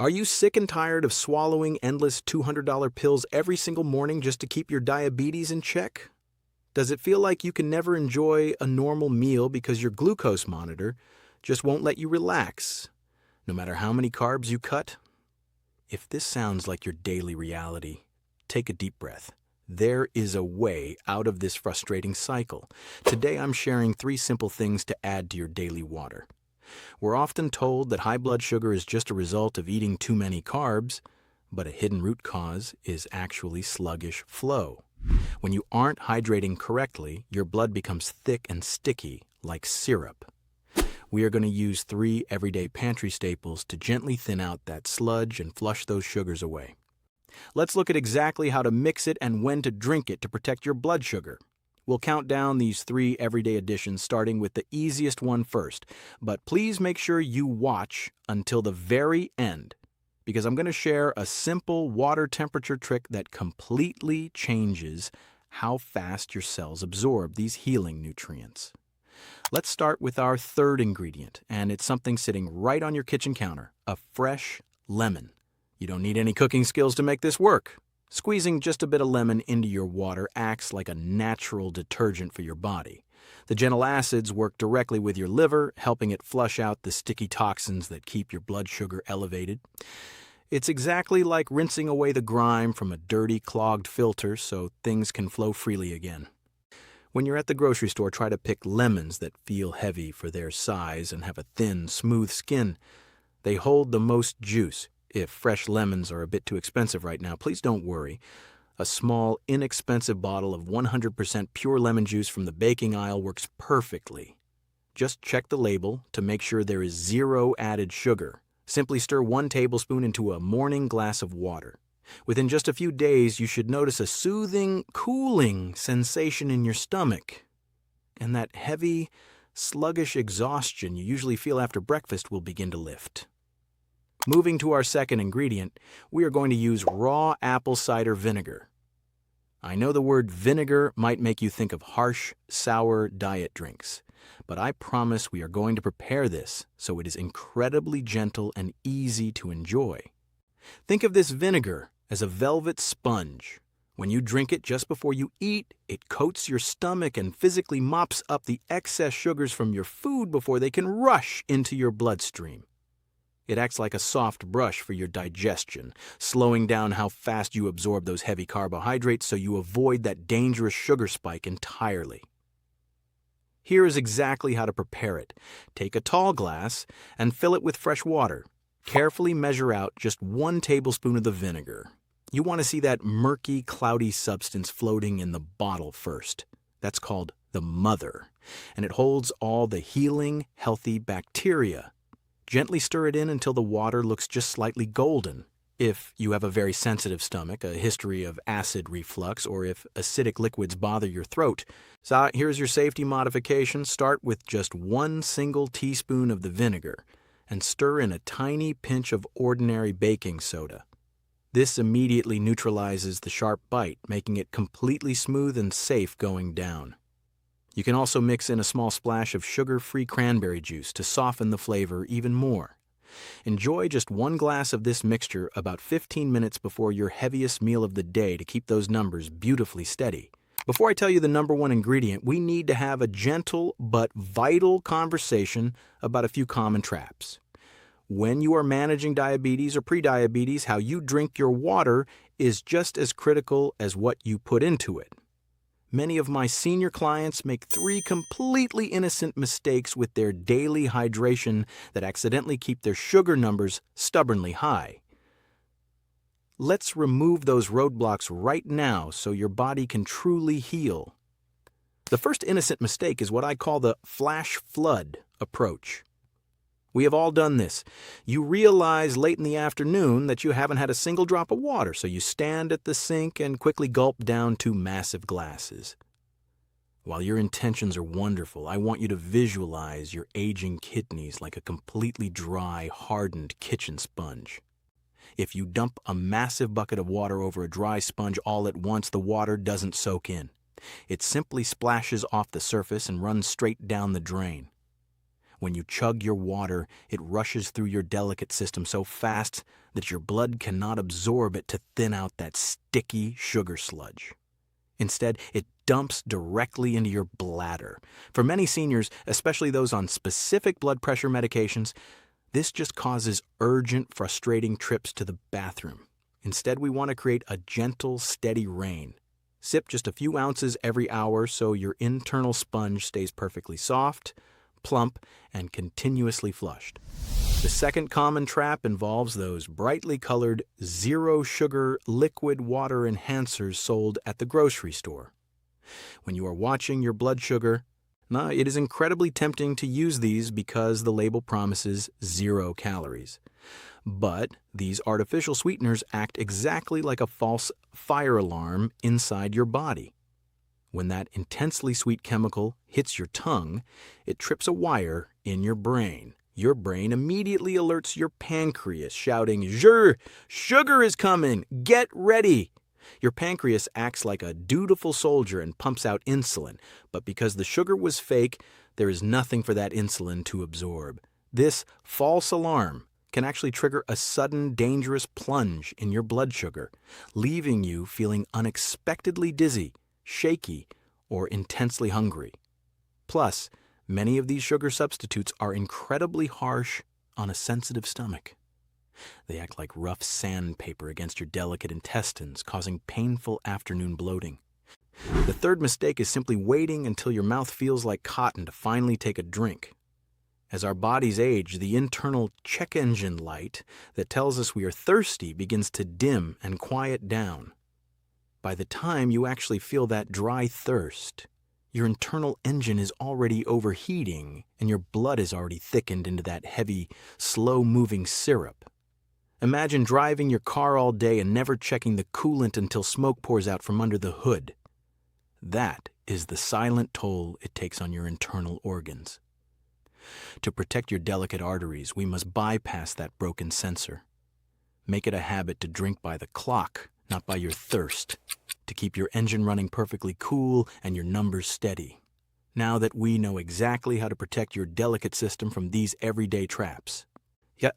Are you sick and tired of swallowing endless $200 pills every single morning just to keep your diabetes in check? Does it feel like you can never enjoy a normal meal because your glucose monitor just won't let you relax, no matter how many carbs you cut? If this sounds like your daily reality, take a deep breath. There is a way out of this frustrating cycle. Today I'm sharing 3 simple things to add to your daily water. We're often told that high blood sugar is just a result of eating too many carbs, but a hidden root cause is actually sluggish flow. When you aren't hydrating correctly, your blood becomes thick and sticky like syrup. We are going to use 3 everyday pantry staples to gently thin out that sludge and flush those sugars away. Let's look at exactly how to mix it and when to drink it to protect your blood sugar. We'll count down these 3 everyday additions, starting with the easiest one first. But please make sure you watch until the very end, because I'm going to share a simple water temperature trick that completely changes how fast your cells absorb these healing nutrients. Let's start with our 3rd ingredient, and it's something sitting right on your kitchen counter, a fresh lemon. You don't need any cooking skills to make this work. Squeezing just a bit of lemon into your water acts like a natural detergent for your body. The gentle acids work directly with your liver, helping it flush out the sticky toxins that keep your blood sugar elevated. It's exactly like rinsing away the grime from a dirty, clogged filter so things can flow freely again. When you're at the grocery store, try to pick lemons that feel heavy for their size and have a thin, smooth skin. They hold the most juice. If fresh lemons are a bit too expensive right now, please don't worry. A small, inexpensive bottle of 100% pure lemon juice from the baking aisle works perfectly. Just check the label to make sure there is 0 added sugar. Simply stir 1 tablespoon into a morning glass of water. Within just a few days, you should notice a soothing, cooling sensation in your stomach. And that heavy, sluggish exhaustion you usually feel after breakfast will begin to lift. Moving to our 2nd ingredient, we are going to use raw apple cider vinegar. I know the word vinegar might make you think of harsh, sour diet drinks, but I promise we are going to prepare this so it is incredibly gentle and easy to enjoy. Think of this vinegar as a velvet sponge. When you drink it just before you eat, it coats your stomach and physically mops up the excess sugars from your food before they can rush into your bloodstream. It acts like a soft brush for your digestion, slowing down how fast you absorb those heavy carbohydrates so you avoid that dangerous sugar spike entirely. Here is exactly how to prepare it. Take a tall glass and fill it with fresh water. Carefully measure out just 1 tablespoon of the vinegar. You want to see that murky, cloudy substance floating in the bottle first. That's called the mother, and it holds all the healing, healthy bacteria. Gently stir it in until the water looks just slightly golden. If you have a very sensitive stomach, a history of acid reflux, or if acidic liquids bother your throat. So here's your safety modification. Start with just 1 single teaspoon of the vinegar and stir in a tiny pinch of ordinary baking soda. This immediately neutralizes the sharp bite, making it completely smooth and safe going down. You can also mix in a small splash of sugar-free cranberry juice to soften the flavor even more. Enjoy just 1 glass of this mixture about 15 minutes before your heaviest meal of the day to keep those numbers beautifully steady. Before I tell you the number 1 ingredient, we need to have a gentle but vital conversation about a few common traps. When you are managing diabetes or prediabetes, how you drink your water is just as critical as what you put into it. Many of my senior clients make 3 completely innocent mistakes with their daily hydration that accidentally keep their sugar numbers stubbornly high. Let's remove those roadblocks right now so your body can truly heal. The first innocent mistake is what I call the flash flood approach. We have all done this. You realize late in the afternoon that you haven't had a single drop of water, so you stand at the sink and quickly gulp down 2 massive glasses. While your intentions are wonderful, I want you to visualize your aging kidneys like a completely dry, hardened kitchen sponge. If you dump a massive bucket of water over a dry sponge all at once, the water doesn't soak in. It simply splashes off the surface and runs straight down the drain. When you chug your water, it rushes through your delicate system so fast that your blood cannot absorb it to thin out that sticky sugar sludge. Instead, it dumps directly into your bladder. For many seniors, especially those on specific blood pressure medications, this just causes urgent, frustrating trips to the bathroom. Instead, we want to create a gentle, steady rain. Sip just a few ounces every hour so your internal sponge stays perfectly soft, plump, and continuously flushed. The second common trap involves those brightly colored, zero-sugar liquid water enhancers sold at the grocery store. When you are watching your blood sugar, it is incredibly tempting to use these because the label promises 0 calories. But these artificial sweeteners act exactly like a false fire alarm inside your body. When that intensely sweet chemical hits your tongue, it trips a wire in your brain. Your brain immediately alerts your pancreas, shouting, Sugar is coming! Get ready! Your pancreas acts like a dutiful soldier and pumps out insulin, but because the sugar was fake, there is nothing for that insulin to absorb. This false alarm can actually trigger a sudden, dangerous plunge in your blood sugar, leaving you feeling unexpectedly dizzy, shaky, or intensely hungry. Plus, many of these sugar substitutes are incredibly harsh on a sensitive stomach. They act like rough sandpaper against your delicate intestines, causing painful afternoon bloating. The third mistake is simply waiting until your mouth feels like cotton to finally take a drink. As our bodies age, the internal check engine light that tells us we are thirsty begins to dim and quiet down. By the time you actually feel that dry thirst, your internal engine is already overheating and your blood is already thickened into that heavy, slow-moving syrup. Imagine driving your car all day and never checking the coolant until smoke pours out from under the hood. That is the silent toll it takes on your internal organs. To protect your delicate arteries, we must bypass that broken sensor. Make it a habit to drink by the clock, not by your thirst, to keep your engine running perfectly cool and your numbers steady. Now that we know exactly how to protect your delicate system from these everyday traps,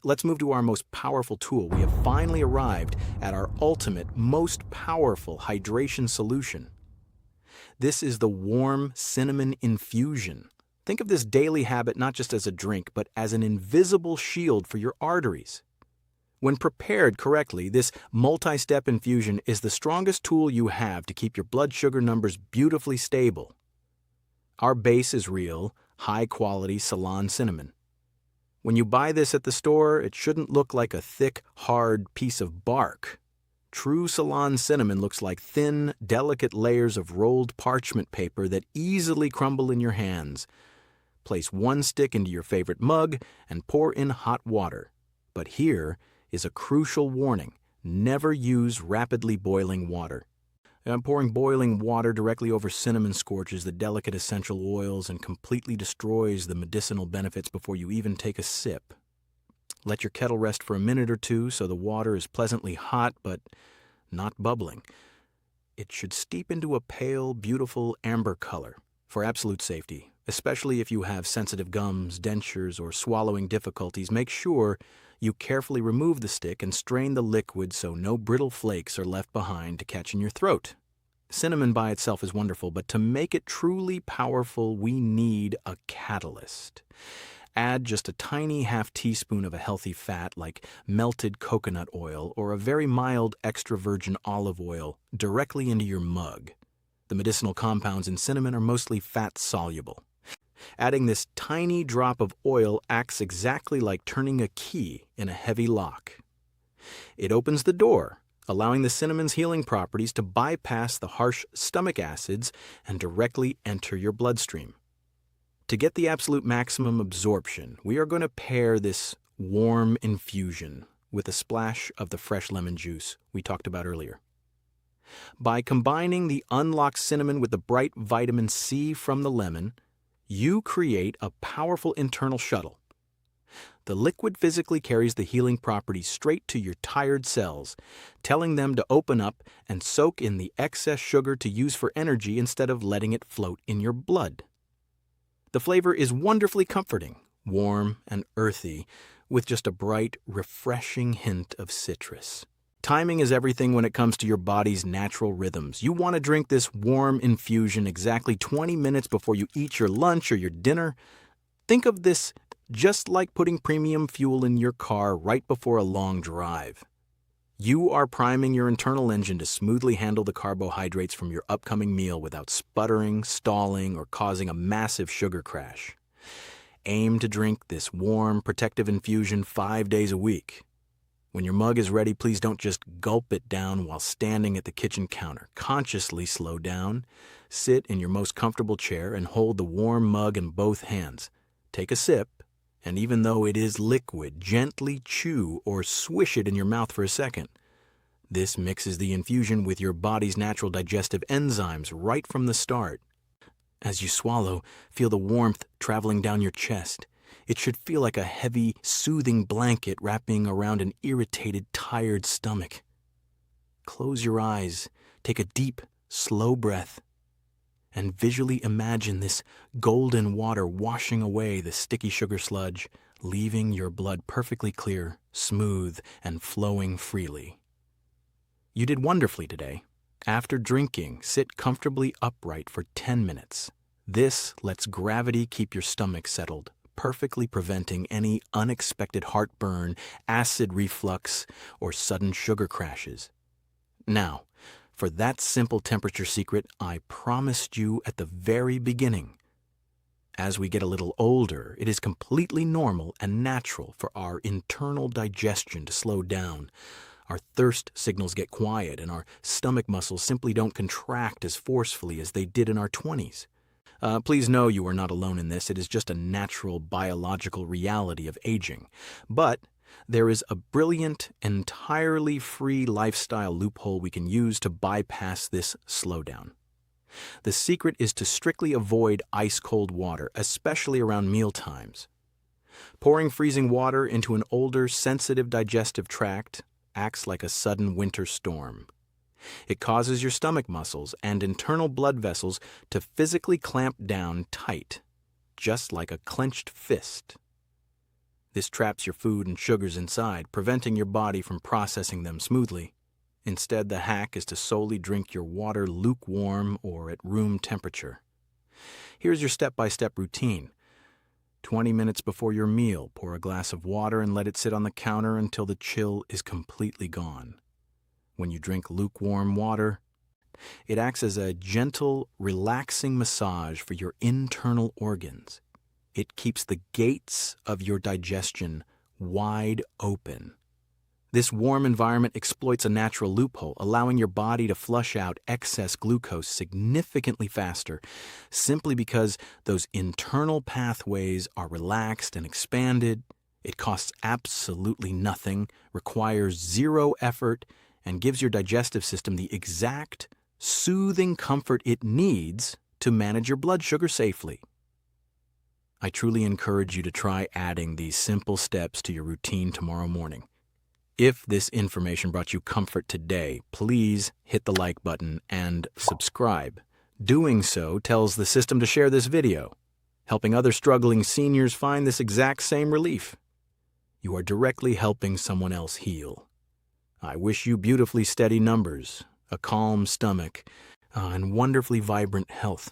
let's move to our most powerful tool. We have finally arrived at our ultimate, most powerful hydration solution. This is the warm cinnamon infusion. Think of this daily habit not just as a drink, but as an invisible shield for your arteries. When prepared correctly, this multi-step infusion is the strongest tool you have to keep your blood sugar numbers beautifully stable. Our base is real, high-quality Ceylon cinnamon. When you buy this at the store, it shouldn't look like a thick, hard piece of bark. True Ceylon cinnamon looks like thin, delicate layers of rolled parchment paper that easily crumble in your hands. Place 1 stick into your favorite mug and pour in hot water. But here is a crucial warning. Never use rapidly boiling water. Pouring boiling water directly over cinnamon scorches the delicate essential oils and completely destroys the medicinal benefits before you even take a sip. Let your kettle rest for a minute or two so the water is pleasantly hot but not bubbling. It should steep into a pale, beautiful amber color for absolute safety. Especially if you have sensitive gums, dentures, or swallowing difficulties, make sure you carefully remove the stick and strain the liquid so no brittle flakes are left behind to catch in your throat. Cinnamon by itself is wonderful, but to make it truly powerful, we need a catalyst. Add just a tiny half teaspoon of a healthy fat like melted coconut oil or a very mild extra virgin olive oil directly into your mug. The medicinal compounds in cinnamon are mostly fat-soluble. Adding this tiny drop of oil acts exactly like turning a key in a heavy lock. It opens the door, allowing the cinnamon's healing properties to bypass the harsh stomach acids and directly enter your bloodstream. To get the absolute maximum absorption, we are going to pair this warm infusion with a splash of the fresh lemon juice we talked about earlier. By combining the unlocked cinnamon with the bright vitamin C from the lemon, you create a powerful internal shuttle. The liquid physically carries the healing properties straight to your tired cells, telling them to open up and soak in the excess sugar to use for energy instead of letting it float in your blood. The flavor is wonderfully comforting, warm and earthy, with just a bright, refreshing hint of citrus. Timing is everything when it comes to your body's natural rhythms. You want to drink this warm infusion exactly 20 minutes before you eat your lunch or your dinner. Think of this just like putting premium fuel in your car right before a long drive. You are priming your internal engine to smoothly handle the carbohydrates from your upcoming meal without sputtering, stalling, or causing a massive sugar crash. Aim to drink this warm, protective infusion 5 days a week. When your mug is ready, please don't just gulp it down while standing at the kitchen counter. Consciously slow down, sit in your most comfortable chair, and hold the warm mug in both hands. Take a sip, and even though it is liquid, gently chew or swish it in your mouth for a second. This mixes the infusion with your body's natural digestive enzymes right from the start. As you swallow, feel the warmth traveling down your chest. It should feel like a heavy, soothing blanket wrapping around an irritated, tired stomach. Close your eyes, take a deep, slow breath, and visually imagine this golden water washing away the sticky sugar sludge, leaving your blood perfectly clear, smooth, and flowing freely. You did wonderfully today. After drinking, sit comfortably upright for 10 minutes. This lets gravity keep your stomach settled, perfectly preventing any unexpected heartburn, acid reflux, or sudden sugar crashes. Now, for that simple temperature secret I promised you at the very beginning. As we get a little older, it is completely normal and natural for our internal digestion to slow down. Our thirst signals get quiet, and our stomach muscles simply don't contract as forcefully as they did in our 20s. Please know you are not alone in this. It is just a natural biological reality of aging. But there is a brilliant, entirely free lifestyle loophole we can use to bypass this slowdown. The secret is to strictly avoid ice-cold water, especially around meal times. Pouring freezing water into an older, sensitive digestive tract acts like a sudden winter storm. It causes your stomach muscles and internal blood vessels to physically clamp down tight, just like a clenched fist. This traps your food and sugars inside, preventing your body from processing them smoothly. Instead, the hack is to solely drink your water lukewarm or at room temperature. Here's your step-by-step routine. 20 minutes before your meal, pour a glass of water and let it sit on the counter until the chill is completely gone. When you drink lukewarm water, it acts as a gentle, relaxing massage for your internal organs. It keeps the gates of your digestion wide open. This warm environment exploits a natural loophole, allowing your body to flush out excess glucose significantly faster, simply because those internal pathways are relaxed and expanded. It costs absolutely nothing, requires zero effort, and gives your digestive system the exact, soothing comfort it needs to manage your blood sugar safely. I truly encourage you to try adding these simple steps to your routine tomorrow morning. If this information brought you comfort today, please hit the like button and subscribe. Doing so tells the system to share this video, helping other struggling seniors find this exact same relief. You are directly helping someone else heal. I wish you beautifully steady numbers, a calm stomach, and wonderfully vibrant health.